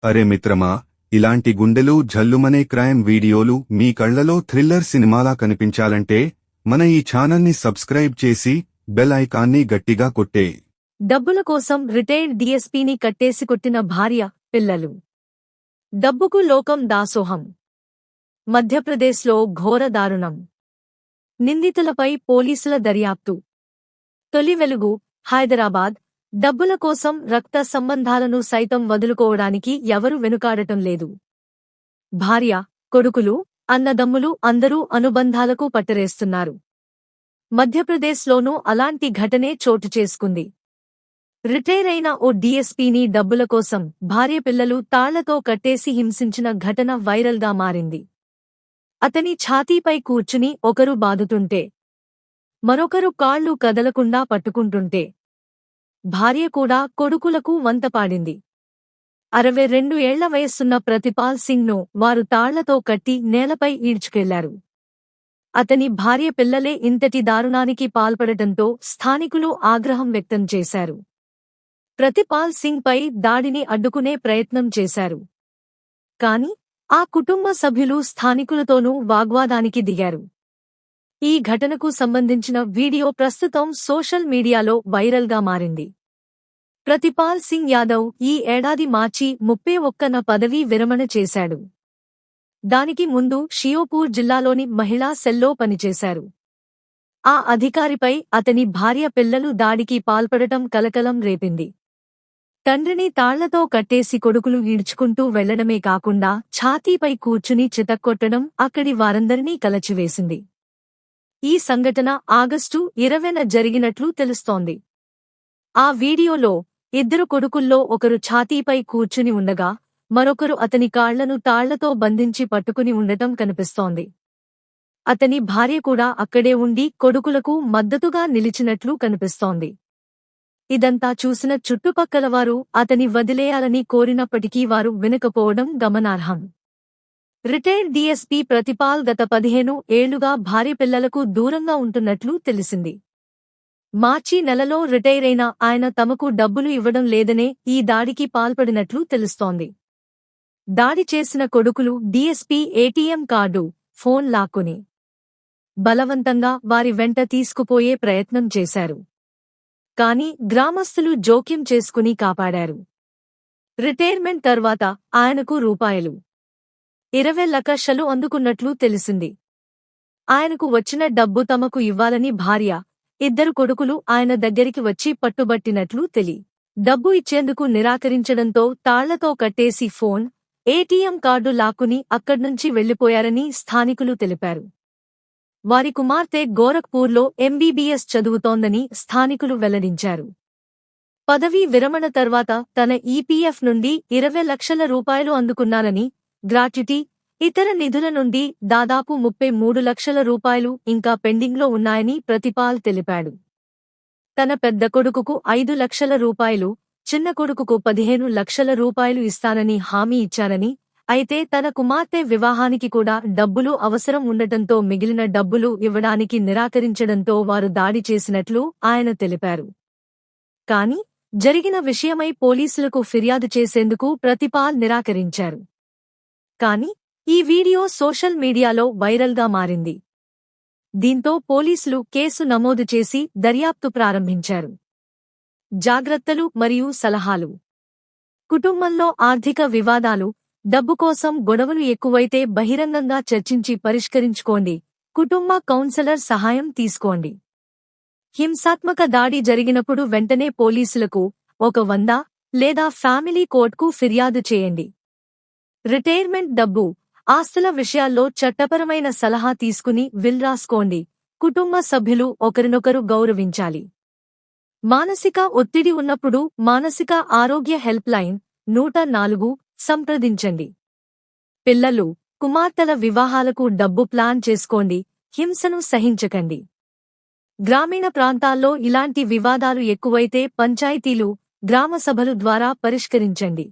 అరే మిత్రమా, ఇలాంటి గుండెలు జల్లుమనే క్రైమ్ వీడియోలు మీ కళ్లలో థ్రిల్లర్ సినిమాలా కనిపించాలంటే మన ఈ ఛానల్ని సబ్స్క్రైబ్ చేసి బెల్ ఐకాన్ని గట్టిగా కొట్టే. డబ్బుల కోసం రిటైర్డ్ డీఎస్పీని కట్టేసి కొట్టిన భార్య, పిల్లలు. డబ్బుకు లోకం దాసోహం. మధ్యప్రదేశ్లో ఘోర దారుణం. నిందితులపై పోలీసుల దర్యాప్తు. తొలి వెలుగు. హైదరాబాద్. డబ్బుల కోసం రక్త సంబంధాలను సైతం వదులుకోవడానికి ఎవరు వెనుకాడటం లేదు. భార్య, కొడుకులు, అన్నదమ్ములు అందరూ అనుబంధాలకు పట్టరేస్తున్నారు. మధ్యప్రదేశ్లోనూ అలాంటి ఘటనే చోటు చేసుకుంది. రిటైర్ అయిన ఓ డీఎస్పీని డబ్బుల కోసం భార్య పిల్లలు తాళ్లతో కట్టేసి హింసించిన ఘటన వైరల్గా మారింది. అతని ఛాతీపై కూర్చుని ఒకరు బాదుతుంటే, మరొకరు కాళ్లు కదలకుండా పట్టుకుంటుంటే, భార్య కూడా కొడుకులకు వంతపాడింది. 62 ఏళ్ల వయస్సున్న ప్రతిపాల్ సింగ్ను వారు తాళ్లతో కట్టి నేలపై ఈడ్చుకెళ్లారు. అతని భార్య పిల్లలే ఇంతటి దారుణానికి పాల్పడటంతో స్థానికులు ఆగ్రహం వ్యక్తం చేశారు. ప్రతిపాల్ సింగ్ పై దాడిని అడ్డుకునే ప్రయత్నం చేశారు. కాని ఆ కుటుంబ సభ్యులు స్థానికులతోనూ వాగ్వాదానికి దిగారు. ఈ ఘటనకు సంబంధించిన వీడియో ప్రస్తుతం సోషల్ మీడియాలో వైరల్గా మారింది. ప్రతిపాల్ సింగ్ యాదవ్ ఈ ఏడాది మార్చి 31న పదవీ విరమణ చేశాడు. దానికి ముందు షియోపూర్ జిల్లాలోని మహిళా సెల్లో పనిచేశారు. ఆ అధికారిపై అతని భార్య పిల్లలు దాడికి పాల్పడటం కలకలం రేపింది. తండ్రిని తాళ్లతో కట్టేసి కొడుకులు ఈడ్చుకుంటూ వెళ్లడమే కాకుండా ఛాతీపై కూర్చుని చితక్కొట్టడం అక్కడి వారందరినీ కలచివేసింది. ఈ సంఘటన ఆగస్టు 20న జరిగినట్లు తెలుస్తోంది. ఆ వీడియోలో ఇద్దరు కొడుకుల్లో ఒకరు ఛాతీపై కూర్చుని ఉండగా మరొకరు అతని కాళ్లను తాళ్లతో బంధించి పట్టుకుని ఉండటం కనిపిస్తోంది. అతని భార్య కూడా అక్కడే ఉండి కొడుకులకు మద్దతుగా నిలిచినట్లు కనిపిస్తోంది. ఇదంతా చూసిన చుట్టుపక్కలవారు అతని వదిలేయాలని కోరినప్పటికీ వారు వినకపోవడం గమనార్హం. రిటైర్డ్ డీఎస్పీ ప్రతిపాల్ గత 15 ఏళ్లుగా భార్య పిల్లలకు దూరంగా ఉంటున్నట్లు తెలిసింది. మార్చి నెలలో రిటైరైన ఆయన తమకు డబ్బులు ఇవ్వడం లేదనే ఈ దాడికి పాల్పడినట్లు తెలుస్తోంది. దాడి చేసిన కొడుకులు డీఎస్పీ ఏటీఎం కార్డు, ఫోన్ లాక్కుని బలవంతంగా వారి వెంట తీసుకుపోయే ప్రయత్నం చేశారు. కాని గ్రామస్తులు జోక్యం చేసుకుని కాపాడారు. రిటైర్మెంట్ తర్వాత ఆయనకు ₹20 లక్షలు అందుకున్నట్లు తెలిసింది. ఆయనకు వచ్చిన డబ్బు తమకు ఇవ్వాలని భార్య, ఇద్దరు కొడుకులు ఆయన దగ్గరికి వచ్చి పట్టుబట్టినట్లు డబ్బు ఇచ్చేందుకు నిరాకరించడంతో తాళ్లతో కట్టేసి ఫోన్, ఏటీఎం కార్డు లాక్కుని అక్కడ్నుంచి వెళ్లిపోయారని స్థానికులు తెలిపారు. వారి కుమార్తె గోరఖ్పూర్లో ఎంబీబీఎస్ చదువుతోందని స్థానికులు వెల్లడించారు. పదవీ విరమణ తర్వాత తన ఈపీఎఫ్ నుండి ₹20 లక్షల అందుకున్నారని, గ్రాట్యుటీ, ఇతర నిధుల నుండి దాదాపు ₹33 లక్షల ఇంకా పెండింగ్లో ఉన్నాయని ప్రతిపాల్ తెలిపాడు. తన పెద్ద కొడుకుకు ₹5 లక్షల, చిన్న కొడుకుకు ₹15 లక్షల ఇస్తానని హామీ ఇచ్చారని, అయితే తన కుమార్తె వివాహానికి కూడా డబ్బులు అవసరం ఉండటంతో మిగిలిన డబ్బులు ఇవ్వడానికి నిరాకరించడంతో వారు దాడి చేసినట్లు ఆయన తెలిపారు. కాని జరిగిన విషయమై పోలీసులకు ఫిర్యాదు చేసేందుకు ప్రతిపాల్ నిరాకరించారు. కాని ఈ వీడియో సోషల్ మీడియాలో వైరల్గా మారింది. దీంతో పోలీసులు కేసు నమోదు చేసి దర్యాప్తు ప్రారంభించారు. జాగ్రత్తలు మరియు సలహాలు. కుటుంబంలో ఆర్థిక వివాదాలు, డబ్బు కోసం గొడవలు ఎక్కువైతే బహిరంగంగా చర్చించి పరిష్కరించుకోండి. కుటుంబ కౌన్సెలర్ సహాయం తీసుకోండి. హింసాత్మక దాడి జరిగినప్పుడు వెంటనే పోలీసులకు 100 లేదా ఫ్యామిలీ కోర్టుకు ఫిర్యాదు చేయండి. రిటైర్మెంట్ డబ్బు, ఆస్తుల విషయాల్లో చట్టపరమైన సలహా తీసుకుని విల్ రాసుకోండి. కుటుంబ సభ్యులు ఒకరినొకరు గౌరవించాలి. మానసిక ఒత్తిడి ఉన్నప్పుడు మానసిక ఆరోగ్య హెల్ప్ లైన్ 104 సంప్రదించండి. పిల్లలు, కుమార్తెల వివాహాలకు డబ్బు ప్లాన్ చేసుకోండి. హింసను సహించకండి. గ్రామీణ ప్రాంతాల్లో ఇలాంటి వివాదాలు ఎక్కువైతే పంచాయతీలు, గ్రామ సభలు ద్వారా పరిష్కరించండి.